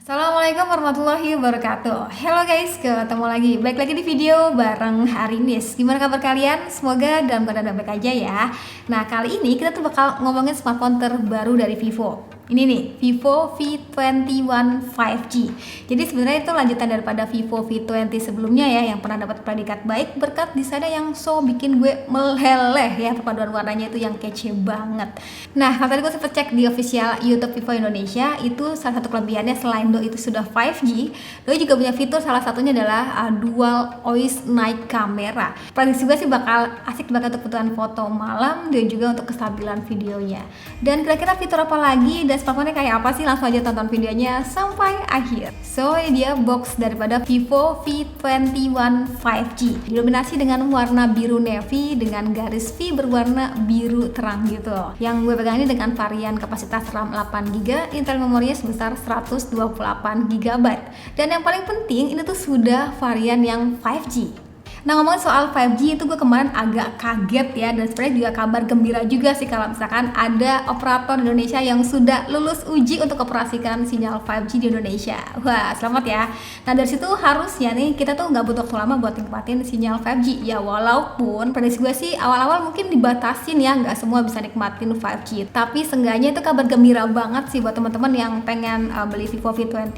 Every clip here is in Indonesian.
Assalamualaikum warahmatullahi wabarakatuh. Hello guys, ketemu lagi. Balik lagi di video bareng Harinis. Gimana kabar kalian? Semoga dalam keadaan baik aja ya. Nah, kali ini kita tuh bakal ngomongin smartphone terbaru dari Vivo. Ini nih, Vivo V21 5G. Jadi sebenarnya itu lanjutan daripada Vivo V20 sebelumnya ya, yang pernah dapat predikat baik berkat desainnya yang so bikin gue meleleh ya, perpaduan warnanya itu yang kece banget. Nah, kalau tadi gue sempat cek di official YouTube Vivo Indonesia, itu salah satu kelebihannya selain itu sudah 5G, Doi juga punya fitur salah satunya adalah dual OIS night camera. Prediksi gue sih bakal asik banget untuk kebutuhan foto malam dan juga untuk kestabilan videonya. Dan kira-kira fitur apa lagi dan smartphone-nya kayak apa sih? Langsung aja tonton videonya sampai akhir. So, ini dia box daripada Vivo V21 5G. Didominasi dengan warna biru navy dengan garis V berwarna biru terang gitu. Yang gue pegang ini dengan varian kapasitas RAM 8GB, internal memorinya sebesar 128GB. Dan yang paling penting ini tuh sudah varian yang 5G. Nah, ngomongin soal 5G itu gue kemarin agak kaget ya, dan sebenarnya juga kabar gembira juga sih kalau misalkan ada operator di Indonesia yang sudah lulus uji untuk operasikan sinyal 5G di Indonesia. Wah, selamat ya. Nah, dari situ harusnya nih kita tuh nggak butuh waktu lama buat nikmatin sinyal 5G ya, walaupun prediksi gue sih awal-awal mungkin dibatasin ya, nggak semua bisa nikmatin 5G. Tapi seenggaknya itu kabar gembira banget sih buat teman-teman yang pengen beli Vivo V21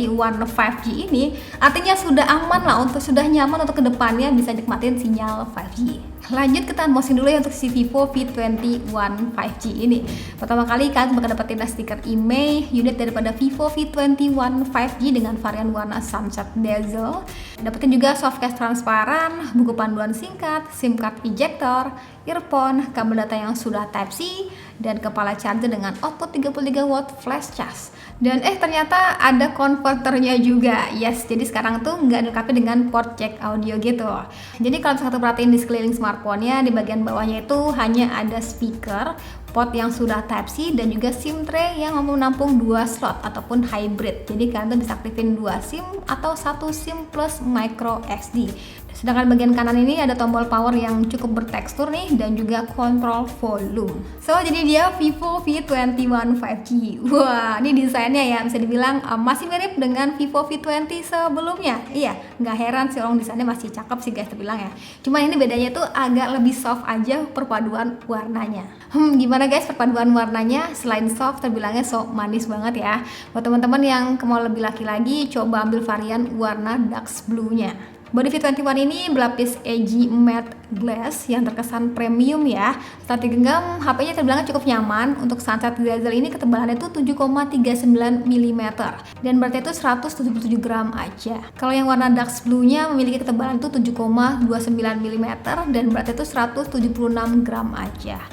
5G ini. Artinya sudah aman lah, sudah nyaman untuk kedepannya bisa nikmatin sinyal 5G. Lanjut kita unboxing dulu ya untuk si Vivo V21 5G ini. Pertama kali kalian bakal dapetin stiker IMEI unit daripada Vivo V21 5G dengan varian warna sunset bezel. Dapetin juga softcase transparan, buku panduan singkat, SIM card ejector, earphone, kabel data yang sudah Type-C, dan kepala charger dengan output 33W flash charge. Dan ternyata ada konverternya juga. Yes, jadi sekarang tuh nggak dilengkapi dengan port jack audio gitu. Jadi kalau misalkan perhatiin di sekeliling smartphone-nya, di bagian bawahnya itu hanya ada speaker, port yang sudah Type-C, dan juga SIM tray yang mampu menampung 2 slot ataupun hybrid. Jadi kalian tuh bisa aktifin 2 SIM atau 1 SIM plus micro SD. Sedangkan bagian kanan ini ada tombol power yang cukup bertekstur nih, dan juga kontrol volume. So, jadi dia Vivo V21 5G. Wah, ini desainnya ya bisa dibilang masih mirip dengan Vivo V20 sebelumnya. Iya, nggak heran sih, orang desainnya masih cakep sih guys terbilang ya. Cuma ini bedanya tuh agak lebih soft aja perpaduan warnanya. Gimana guys perpaduan warnanya? Selain soft, terbilangnya so manis banget ya. Buat teman-teman yang mau lebih laki-laki, coba ambil varian warna dark blue-nya. Body V21 ini berlapis edgy matte glass yang terkesan premium ya. Setelah digenggam, HP-nya terbilang cukup nyaman. Untuk sunset bezel ini ketebalannya itu 7,39 mm dan beratnya itu 177 gram aja. Kalau yang warna dark blue-nya memiliki ketebalan itu 7,29 mm dan beratnya itu 176 gram aja.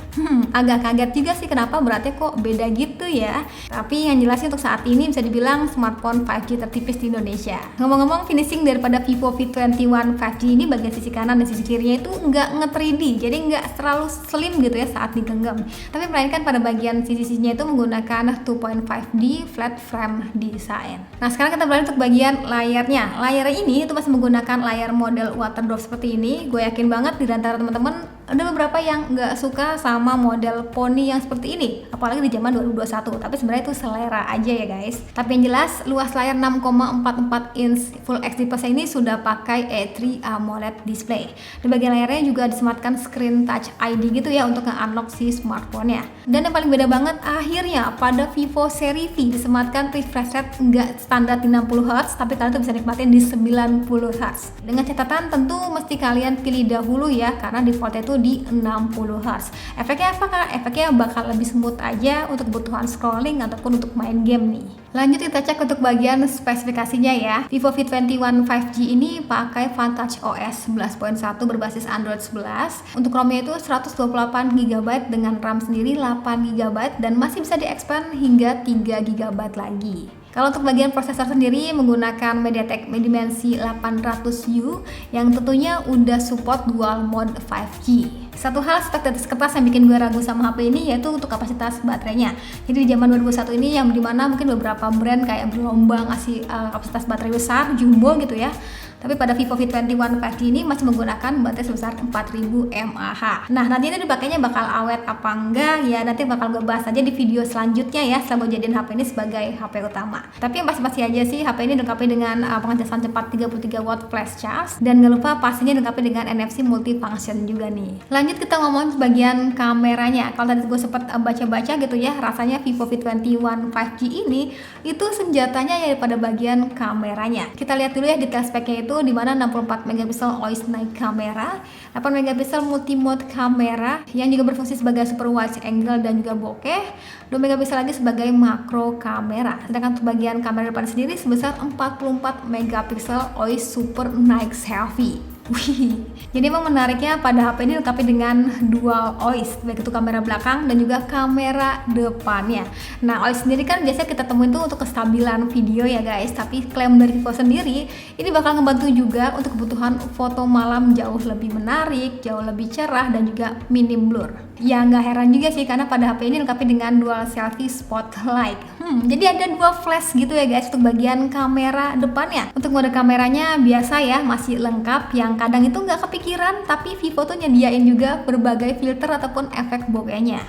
Agak kaget juga sih kenapa beratnya kok beda gitu ya. Tapi yang jelasnya untuk saat ini bisa dibilang smartphone 5G tertipis di Indonesia. Ngomong-ngomong, finishing daripada Vivo V21 5G ini bagian sisi kanan dan sisi kirinya itu nggak nge-3D, jadi nggak terlalu slim gitu ya saat digenggam. Tapi melainkan pada bagian sisi-sisinya itu menggunakan 2.5D flat frame design. Nah, sekarang kita beralih untuk bagian layarnya. Layar ini itu masih menggunakan layar model waterdrop seperti ini. Gue yakin banget di antara teman-teman ada beberapa yang nggak suka sama model poni yang seperti ini, apalagi di zaman 2021. Tapi sebenarnya itu selera aja ya guys. Tapi yang jelas luas layar 6,44 inch Full HD Plus ini sudah pakai A3 AMOLED display. Di bagian layarnya juga disematkan screen touch ID gitu ya untuk nge-unlock si smartphone-nya. Dan yang paling beda banget akhirnya pada Vivo seri V disematkan refresh rate nggak standar di 60Hz, tapi kalian tuh bisa nikmatin di 90Hz. Dengan catatan tentu mesti kalian pilih dahulu ya, karena defaultnya itu di 60Hz. Efeknya apa kak? Efeknya bakal lebih smooth aja untuk kebutuhan scrolling ataupun untuk main game nih. Lanjut kita cek untuk bagian spesifikasinya ya. Vivo V21 5G ini pakai Vantage OS 11.1 berbasis Android 11. Untuk ROM-nya itu 128GB dengan RAM sendiri 8GB dan masih bisa di-expand hingga 3GB lagi. Kalau untuk bagian prosesor sendiri menggunakan MediaTek Dimensity 800U yang tentunya udah support dual mode 5G. Satu hal stok di atas kertas yang bikin gue ragu sama HP ini yaitu untuk kapasitas baterainya. Jadi di zaman 2021 ini yang dimana mungkin beberapa brand kayak berlombang ngasih kapasitas baterai besar, jumbo gitu ya. Tapi pada Vivo V21 5G ini masih menggunakan baterai sebesar 4000 mAh. Nah, nanti ini dipakainya bakal awet apa enggak ya nanti bakal gue bahas aja di video selanjutnya ya setelah gue jadiin HP ini sebagai HP utama. Tapi yang pasti aja sih HP ini dilengkapi dengan pengecasan cepat 33 watt flash charge dan gak lupa pastinya dilengkapi dengan NFC multifunction juga nih. Lanjut kita ngomong bagian kameranya. Kalau tadi gue sempat baca-baca gitu ya, rasanya Vivo V21 5G ini itu senjatanya ya pada bagian kameranya. Kita lihat dulu ya detail speknya itu di mana 64 megapiksel always night kamera, 8 megapiksel multi mode kamera yang juga berfungsi sebagai super wide angle dan juga bokeh, 2 megapiksel lagi sebagai makro kamera. Sedangkan untuk bagian kamera depan sendiri sebesar 44 megapiksel always super night selfie. Wih, jadi emang menariknya pada HP ini dilengkapi dengan dual OIS, baik itu kamera belakang dan juga kamera depannya. Nah, OIS sendiri kan biasanya kita temuin tuh untuk kestabilan video ya guys, tapi klaim dari Vivo sendiri ini bakal ngebantu juga untuk kebutuhan foto malam jauh lebih menarik, jauh lebih cerah dan juga minim blur. Ya nggak heran juga sih karena pada HP ini dilengkapi dengan dual selfie spotlight. Jadi ada dua flash gitu ya guys untuk bagian kamera depannya. Untuk mode kameranya biasa ya, masih lengkap yang kadang itu nggak kepikiran tapi Vivo tuh nyediain juga berbagai filter ataupun efek bokehnya.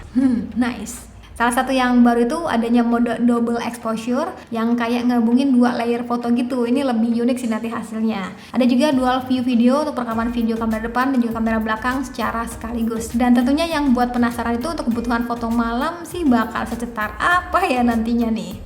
Nice. Salah satu yang baru itu adanya mode double exposure yang kayak ngabungin dua layer foto gitu. Ini lebih unik sih nanti hasilnya. Ada juga dual view video untuk perekaman video kamera depan dan juga kamera belakang secara sekaligus. Dan tentunya yang buat penasaran itu untuk kebutuhan foto malam sih bakal secetar apa ya nantinya nih.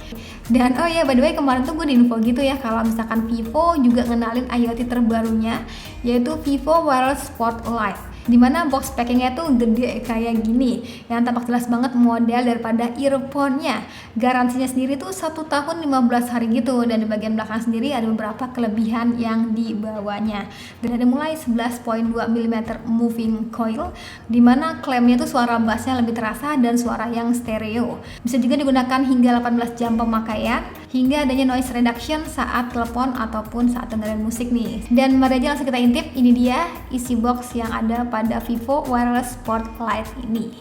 Dan oh ya by the way kemarin tuh gue di info gitu ya kalau misalkan Vivo juga ngenalin IoT terbarunya yaitu Vivo Wireless Spotlight. Dimana box packingnya tuh gede kayak gini yang tampak jelas banget model daripada earphone-nya. Garansinya sendiri tuh 1 tahun 15 hari gitu dan di bagian belakang sendiri ada beberapa kelebihan yang dibawanya. Dan ada mulai 11.2 mm moving coil dimana klaimnya tuh suara bassnya lebih terasa dan suara yang stereo. Bisa juga digunakan hingga 18 jam pemakaian hingga adanya noise reduction saat telepon ataupun saat dengerin musik nih. Dan mari aja langsung kita intip, ini dia isi box yang ada pada Vivo Wireless Spotlight ini.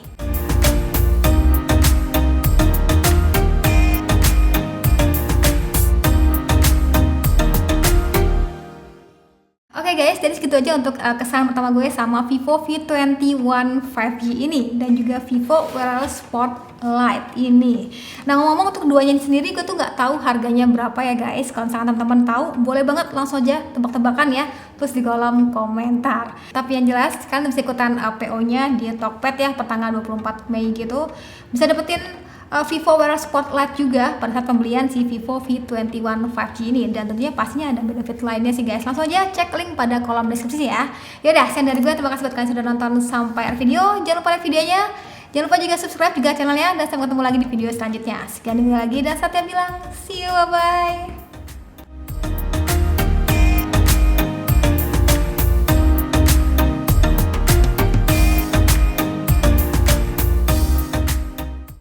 Oke guys, jadi segitu aja untuk kesan pertama gue sama Vivo V21 5G ini dan juga Vivo Wireless Spotlight ini. Nah ngomong untuk keduanya sendiri gue tuh nggak tahu harganya berapa ya guys. Kalau misalkan teman-teman tahu, boleh banget langsung aja tebak-tebakan ya, terus di kolom komentar. Tapi yang jelas kalian bisa ikutan PO-nya di Tokped ya, pertanggal 24 Mei gitu. Bisa dapetin Vivo Wireless Spotlight juga pada saat pembelian si Vivo V21 5G ini dan tentunya pastinya ada benefit lainnya sih guys. Langsung aja cek link pada kolom deskripsi ya. Yaudah, sekian dari gue, terima kasih buat kalian sudah nonton sampai akhir video. Jangan lupa like videonya, jangan lupa juga subscribe juga channelnya dan sampai ketemu lagi di video selanjutnya. Sekian lagi dan saatnya bilang see you, bye bye.